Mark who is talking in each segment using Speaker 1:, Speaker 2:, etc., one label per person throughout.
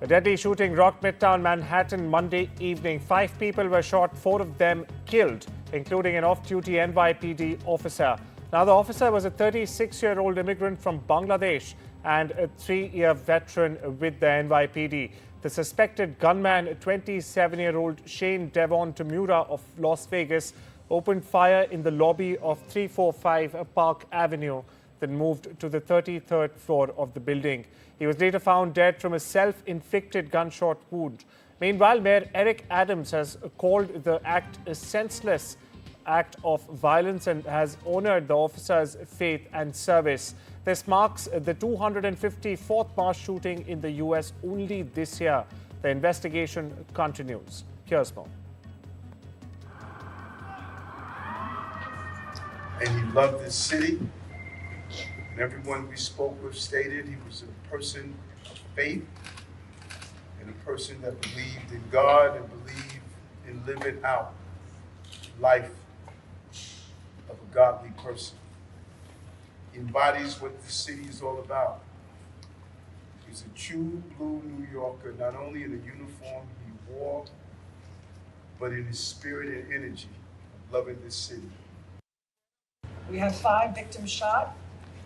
Speaker 1: A deadly shooting rocked Midtown Manhattan Monday evening. 5 people were shot, 4 of them killed, including an off-duty NYPD officer. Now, the officer was a 36-year-old immigrant from Bangladesh and a 3-year veteran with the NYPD. The suspected gunman, 27-year-old Shane Devon Tamura of Las Vegas, opened fire in the lobby of 345 Park Avenue, then moved to the 33rd floor of the building. He was later found dead from a self-inflicted gunshot wound. Meanwhile, Mayor Eric Adams has called the act a senseless act of violence and has honored the officer's faith and service. This marks the 254th mass shooting in the U.S. only this year. The investigation continues. Here's more.
Speaker 2: And he loved this city. And everyone we spoke with stated he was a person of faith and a person that believed in God and believed in living out life of a godly person. He embodies what the city is all about. He's a true blue New Yorker, not only in the uniform he wore, but in his spirit and energy of loving this city.
Speaker 3: We have 5 victims shot,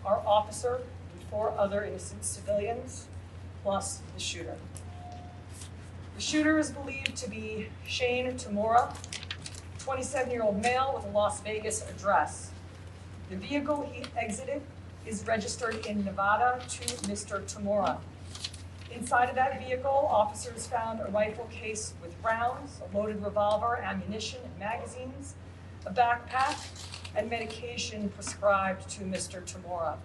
Speaker 3: our officer and 4 other innocent civilians, plus the shooter. The shooter is believed to be Shane Tamura, 27-year-old male with a Las Vegas address. The vehicle he exited is registered in Nevada to Mr. Tamura. Inside of that vehicle, officers found a rifle case with rounds, a loaded revolver, ammunition, and magazines, a backpack, and medication prescribed to Mr. Tamura.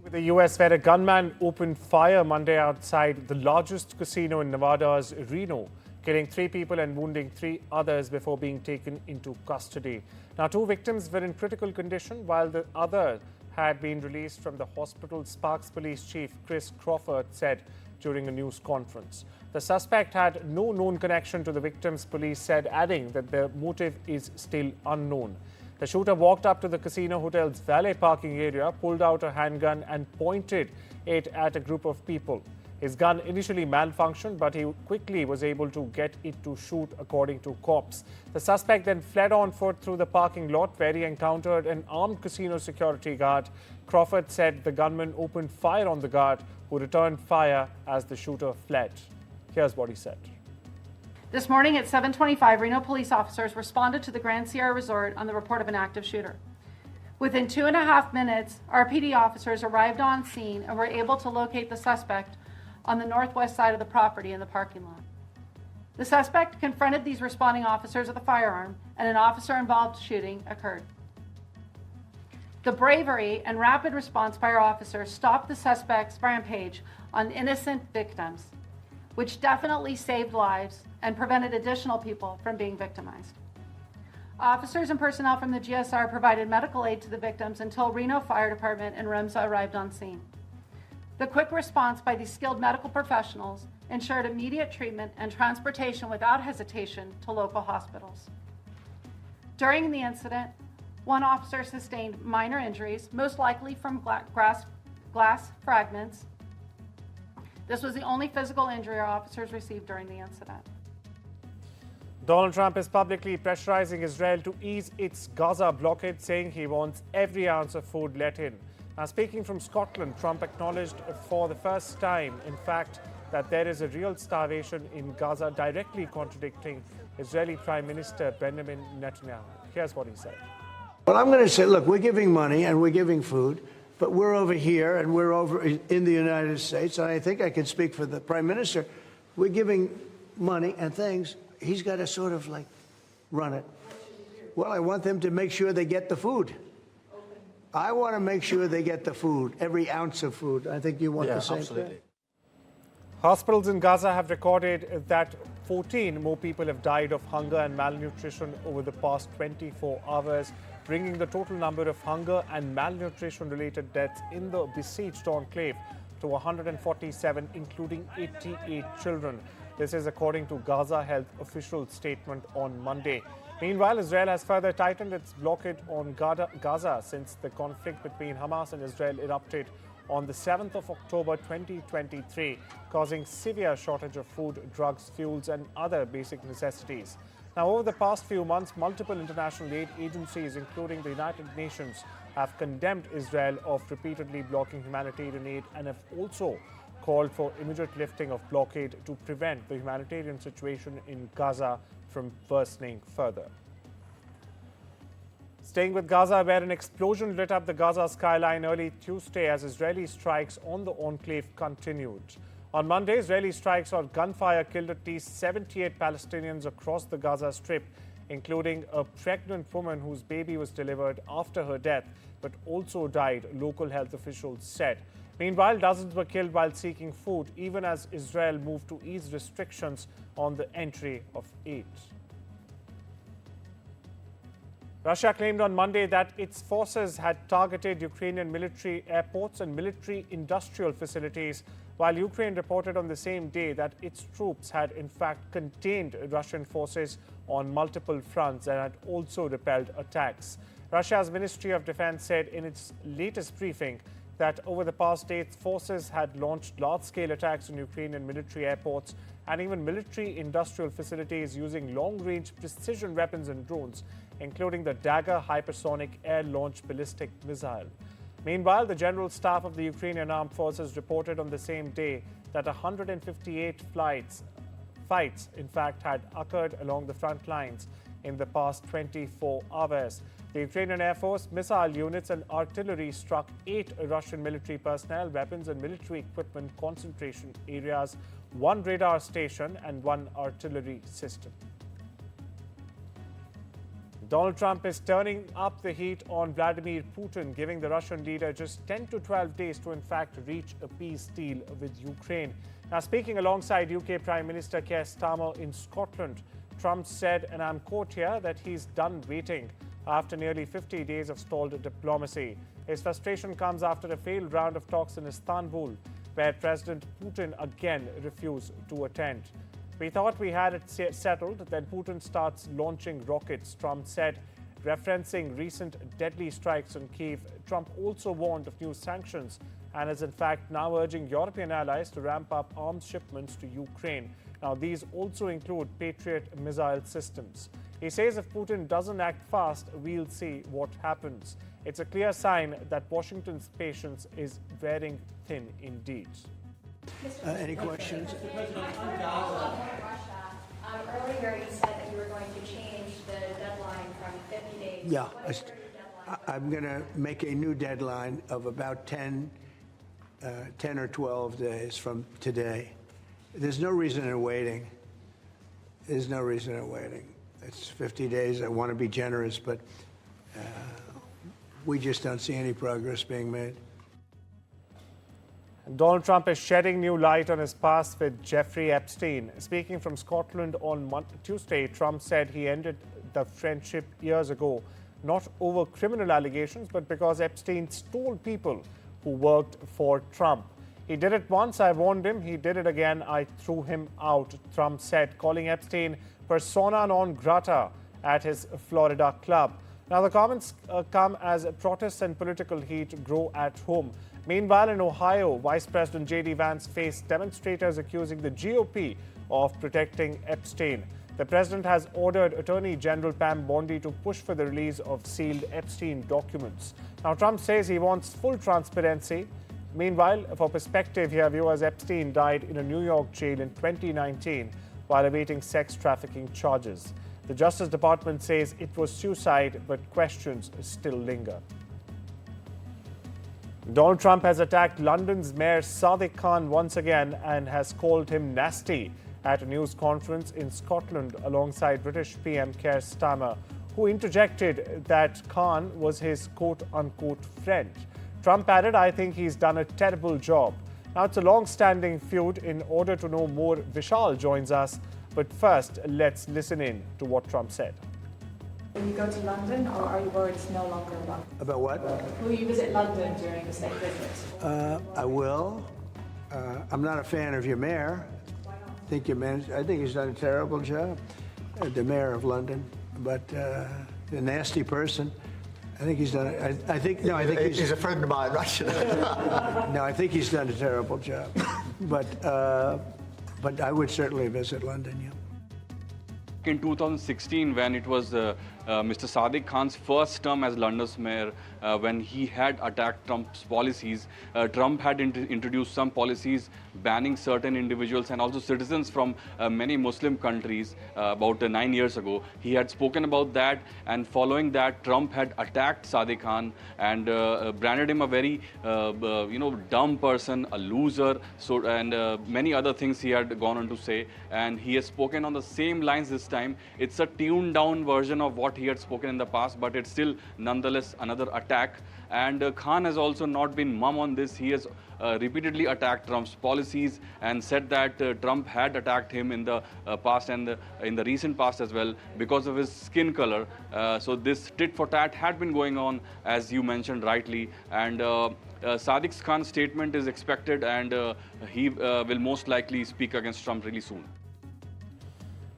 Speaker 1: With the U.S., where a gunman opened fire Monday outside the largest casino in Nevada's Reno, killing 3 people and wounding 3 others before being taken into custody. Now, 2 victims were in critical condition, while the other had been released from the hospital, Sparks Police Chief Chris Crawford said during a news conference. The suspect had no known connection to the victims, police said, adding that the motive is still unknown. The shooter walked up to the casino hotel's valet parking area, pulled out a handgun and pointed it at a group of people. His gun initially malfunctioned, but he quickly was able to get it to shoot, according to cops. The suspect then fled on foot through the parking lot, where he encountered an armed casino security guard. Crawford said the gunman opened fire on the guard, who returned fire as the shooter fled. Here's what he said.
Speaker 4: This morning at 7:25, Reno police officers responded to the Grand Sierra Resort on the report of an active shooter. Within 2.5 minutes, our PD officers arrived on scene and were able to locate the suspect on the northwest side of the property in the parking lot. The suspect confronted these responding officers with a firearm, and an officer-involved shooting occurred. The bravery and rapid response by our officers stopped the suspect's rampage on innocent victims, which definitely saved lives and prevented additional people from being victimized. Officers and personnel from the GSR provided medical aid to the victims until Reno Fire Department and REMSA arrived on scene. The quick response by these skilled medical professionals ensured immediate treatment and transportation without hesitation to local hospitals. During the incident, 1 officer sustained minor injuries, most likely from glass fragments. This was the only physical injury our officers received during the incident.
Speaker 1: Donald Trump is publicly pressurizing Israel to ease its Gaza blockade, saying he wants every ounce of food let in. Now, speaking from Scotland, Trump acknowledged for the first time, in fact, that there is a real starvation in Gaza, directly contradicting Israeli Prime Minister Benjamin Netanyahu. Here's what he said.
Speaker 5: Well, I'm going to say, look, we're giving money and we're giving food, but we're over here and we're over in the United States, and I think I can speak for the Prime Minister. We're giving money and things. He's got to sort of like run it. Well, I want them to make sure they get the food. I want to make sure they get the food, every ounce of food. I think you want the same thing.
Speaker 1: Hospitals in Gaza have recorded that 14 more people have died of hunger and malnutrition over the past 24 hours, bringing the total number of hunger and malnutrition-related deaths in the besieged enclave to 147, including 88 children. This is according to Gaza Health official statement on Monday. Meanwhile, Israel has further tightened its blockade on Gaza since the conflict between Hamas and Israel erupted on the 7th of October 2023, causing severe shortage of food, drugs, fuels and other basic necessities. Now, over the past few months, multiple international aid agencies, including the United Nations, have condemned Israel of repeatedly blocking humanitarian aid and have also called for immediate lifting of blockade to prevent the humanitarian situation in Gaza from worsening further. Staying with Gaza, where an explosion lit up the Gaza skyline early Tuesday as Israeli strikes on the enclave continued. On Monday, Israeli strikes or gunfire killed at least 78 Palestinians across the Gaza Strip, including a pregnant woman whose baby was delivered after her death, but also died, local health officials said. Meanwhile, dozens were killed while seeking food, even as Israel moved to ease restrictions on the entry of aid. Russia claimed on Monday that its forces had targeted Ukrainian military airports and military industrial facilities, while Ukraine reported on the same day that its troops had in fact contained Russian forces on multiple fronts and had also repelled attacks. Russia's Ministry of Defense said in its latest briefing that over the past day, its forces had launched large-scale attacks on Ukrainian military airports and even military industrial facilities using long-range precision weapons and drones, including the Dagger hypersonic air-launched ballistic missile. Meanwhile, the General Staff of the Ukrainian Armed Forces reported on the same day that 158 fights, in fact, had occurred along the front lines in the past 24 hours. The Ukrainian Air Force, missile units and artillery struck 8 Russian military personnel, weapons and military equipment concentration areas, 1 radar station and 1 artillery system. Donald Trump is turning up the heat on Vladimir Putin, giving the Russian leader just 10 to 12 days to in fact reach a peace deal with Ukraine. Now, speaking alongside UK Prime Minister Keir Starmer in Scotland, Trump said, and I'm quote here, that he's done waiting after nearly 50 days of stalled diplomacy. His frustration comes after a failed round of talks in Istanbul, where President Putin again refused to attend. We thought we had it settled, then Putin starts launching rockets, Trump said, referencing recent deadly strikes on Kyiv. Trump also warned of new sanctions and is in fact now urging European allies to ramp up arms shipments to Ukraine. Now, these also include Patriot missile systems. He says if Putin doesn't act fast, we'll see what happens. It's a clear sign that Washington's patience is wearing thin indeed.
Speaker 5: Any questions?
Speaker 6: Mr. President, on Gaza. Earlier you said that you were going to change the deadline from 50 days.
Speaker 5: Yeah,
Speaker 6: What is your deadline?
Speaker 5: I'm going to make a new deadline of about 10 or 12 days from today. There's no reason in waiting. There's no reason in waiting. It's 50 days. I want to be generous, but we just don't see any progress being made.
Speaker 1: Donald Trump is shedding new light on his past with Jeffrey Epstein. Speaking from Scotland on Tuesday, Trump said he ended the friendship years ago, not over criminal allegations, but because Epstein stole people who worked for Trump. He did it once, I warned him. He did it again, I threw him out, Trump said, calling Epstein persona non grata at his Florida club. Now, the comments come as protests and political heat grow at home. Meanwhile, in Ohio, Vice President J.D. Vance faced demonstrators accusing the GOP of protecting Epstein. The president has ordered Attorney General Pam Bondi to push for the release of sealed Epstein documents. Now, Trump says he wants full transparency. Meanwhile, for perspective here, viewers, Epstein died in a New York jail in 2019 while awaiting sex trafficking charges. The Justice Department says it was suicide, but questions still linger. Donald Trump has attacked London's Mayor Sadiq Khan once again and has called him nasty at a news conference in Scotland alongside British PM Keir Starmer, who interjected that Khan was his quote-unquote friend. Trump added, I think he's done a terrible job. Now, it's a long-standing feud. In order to know more, Vishal joins us. But first, let's listen in to what Trump said.
Speaker 7: Will you go to London, or are you worried it's no longer about?
Speaker 5: About what?
Speaker 7: Will you visit London during the state visit?
Speaker 5: I will. I'm not a fan of your mayor.
Speaker 7: Why not?
Speaker 5: I think he's done a terrible job, the mayor of London, but a nasty person. I think he's done it. I think
Speaker 8: He's a friend of mine, right?
Speaker 5: no, I think he's done a terrible job. But I would certainly visit London, yeah.
Speaker 9: In 2016, when it was Mr. Sadiq Khan's first term as London's mayor, when he had attacked Trump's policies, Trump had introduced some policies banning certain individuals and also citizens from many Muslim countries about 9 years ago. He had spoken about that, and following that, Trump had attacked Sadiq Khan and branded him a very dumb person, a loser, and many other things he had gone on to say. And he has spoken on the same lines this time. It's a tuned down version of what he had spoken in the past, but it's still nonetheless another attack. And Khan has also not been mum on this. He has repeatedly attacked Trump's policies and said that Trump had attacked him in the past and in the recent past as well because of his skin color. So this tit for tat had been going on, as you mentioned rightly. And Sadiq Khan's statement is expected, and he will most likely speak against Trump really soon.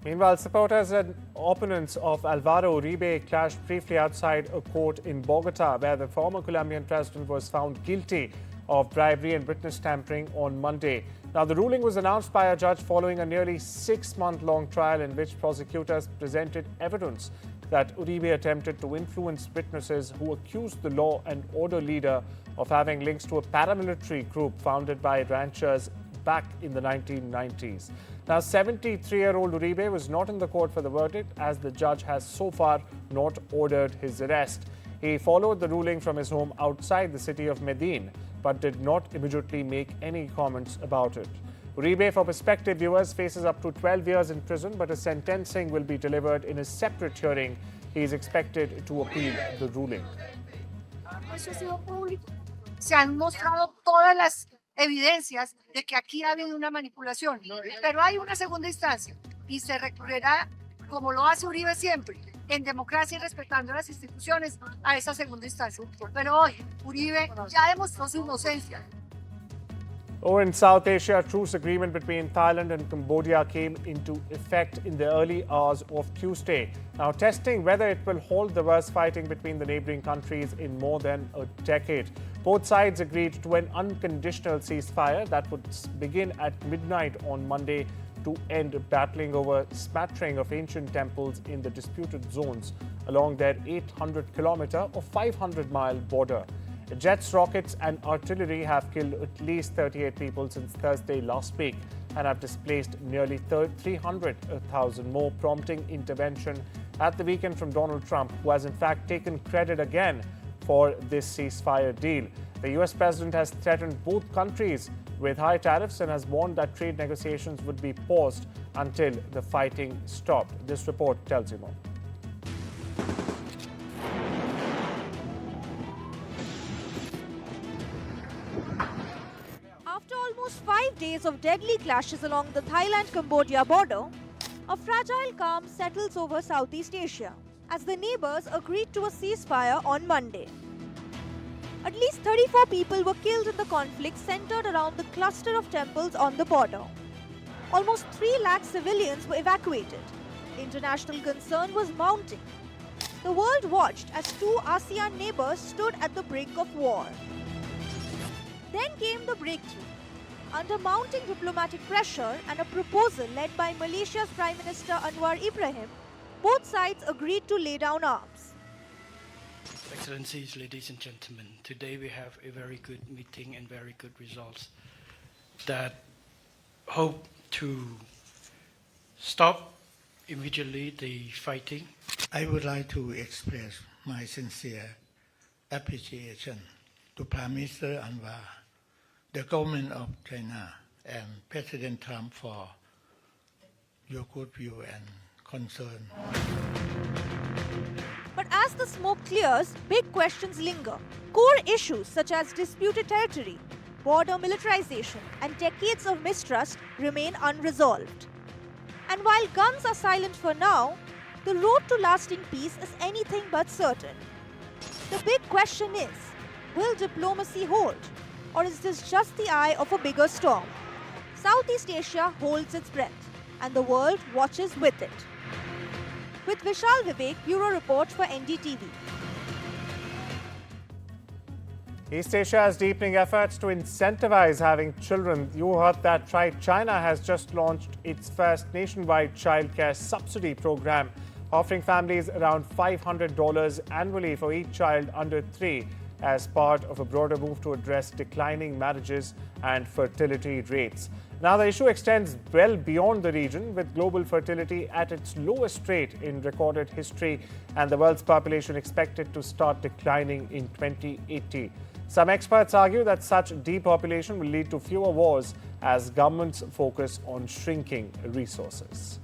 Speaker 1: Meanwhile, supporters and opponents of Alvaro Uribe clashed briefly outside a court in Bogota, where the former Colombian president was found guilty of bribery and witness tampering on Monday. Now, the ruling was announced by a judge following a nearly 6-month-long trial in which prosecutors presented evidence that Uribe attempted to influence witnesses who accused the law and order leader of having links to a paramilitary group founded by ranchers back in the 1990s. Now, 73-year-old Uribe was not in the court for the verdict, as the judge has so far not ordered his arrest. He followed the ruling from his home outside the city of Medellin, but did not immediately make any comments about it. Uribe, for prospective viewers, faces up to 12 years in prison, but his sentencing will be delivered in a separate hearing. He is expected to appeal the ruling.
Speaker 10: Se han mostrado todas las evidencias de que aquí ha habido una manipulación, pero hay una segunda instancia y se recurrirá, como lo hace Uribe siempre, en democracia y respetando las instituciones, a esa segunda instancia. Pero hoy Uribe ya demostró su inocencia.
Speaker 1: Over in South Asia, a truce agreement between Thailand and Cambodia came into effect in the early hours of Tuesday, now testing whether it will halt the worst fighting between the neighboring countries in more than a decade. Both sides agreed to an unconditional ceasefire that would begin at midnight on Monday to end battling over a smattering of ancient temples in the disputed zones along their 800-kilometer or 500-mile border. Jets, rockets and artillery have killed at least 38 people since Thursday last week and have displaced nearly 300,000 more, prompting intervention at the weekend from Donald Trump, who has in fact taken credit again for this ceasefire deal. The US president has threatened both countries with high tariffs and has warned that trade negotiations would be paused until the fighting stopped. This report tells you more.
Speaker 11: After almost 5 days of deadly clashes along the Thailand-Cambodia border, a fragile calm settles over Southeast Asia as the neighbors agreed to a ceasefire on Monday. At least 34 people were killed in the conflict centered around the cluster of temples on the border. Almost 3 lakh civilians were evacuated. International concern was mounting. The world watched as 2 ASEAN neighbors stood at the brink of war. Then came the breakthrough. Under mounting diplomatic pressure and a proposal led by Malaysia's Prime Minister Anwar Ibrahim, both sides agreed to lay down arms.
Speaker 12: Excellencies, ladies and gentlemen, today we have a very good meeting and very good results that hope to stop immediately the fighting.
Speaker 13: I would like to express my sincere appreciation to Prime Minister Anwar, the government of China and President Trump for your good view and concern.
Speaker 11: But as the smoke clears, big questions linger. Core issues such as disputed territory, border militarization, and decades of mistrust remain unresolved. And while guns are silent for now, the road to lasting peace is anything but certain. The big question is, will diplomacy hold? Or is this just the eye of a bigger storm? Southeast Asia holds its breath, and the world watches with it. With Vishal Vivek, Bureau Report for NDTV.
Speaker 1: East Asia has deepening efforts to incentivize having children. You heard that right. China has just launched its first nationwide childcare subsidy program, offering families around $500 annually for each child under 3 as part of a broader move to address declining marriages and fertility rates. Now, the issue extends well beyond the region, with global fertility at its lowest rate in recorded history and the world's population expected to start declining in 2080. Some experts argue that such depopulation will lead to fewer wars as governments focus on shrinking resources.